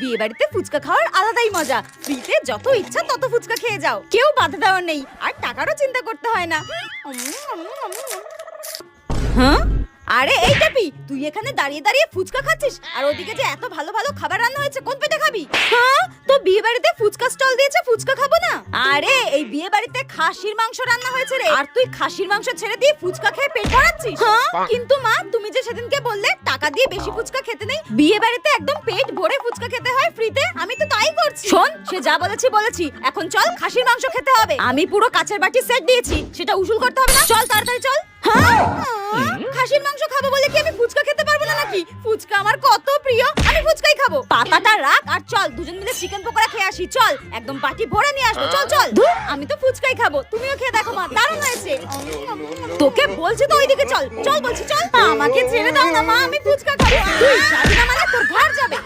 বিয়ে বাড়িতে ফুচকা খাওয়ার আলাদাই মজা। ফ্রিতে যত ইচ্ছা তত ফুচকা খেয়ে যাও, কেউ বাধা দেওয়ার নেই, আর টাকারও চিন্তা করতে হয় না। হ্যাঁ, আরে এই টাপি, তুই এখানে দাঁড়িয়ে দাঁড়িয়ে ফুচকা খাচ্ছিস, আর ওদিকে যে এত ভালো ভালো খাবার রান্না হয়েছে, কোন পেটে খাবি? হ্যাঁ, তো বিয়ে বাড়িতে ফুচকা স্টল দিয়েছে, ফুচকা খাবো না? আরে এই বিয়ে বাড়িতে খাসির মাংস রান্না হয়েছে রে, আর তুই খাসির মাংস ছেড়ে দিয়ে ফুচকা খেয়ে পেট ভরাচ্ছিস? হ্যাঁ, কিন্তু মা, তুমি যে সেদিনকে বললে টাকা দিয়ে বেশি ফুচকা খেতে নেই, বিয়ে বাড়িতে একদম পেট ভরে ফুচকা খেতে হয় ফ্রিতে, আমি তো তাই করছি। শোন, সে যা বলেছি, এখন চল খাসির মাংস খেতে হবে। আমি পুরো কাচের বাটি সেট দিয়েছি, সেটা উসুল করতে হবে না? চল তাড়াতাড়ি চল। হ্যাঁ, খাসির মাংস খাবো বলে কি আমি ফুচকা খেতে পারবো না নাকি? ফুচকা আমার কত প্রিয়, আমি ফুচকাই খাবো। পাতাটা রাখ আর চল দুজন মিলে চিকেন পকোড়া খেয়ে আসি। চল, একদম বাটি ভরে নিয়ে আসবো। চল চল। আমি তো ফুচকাই খাবো, তুমিও খেয়ে দেখো মা, দারুণ হয়েছে। তোকে বলছি তো ওইদিকে চল, চল বলছি চল। আমাকে ছেড়ে দাও না মা, আমি ফুচকা খাবো। তুই যাবি না মানে তোর ঘর যাবে।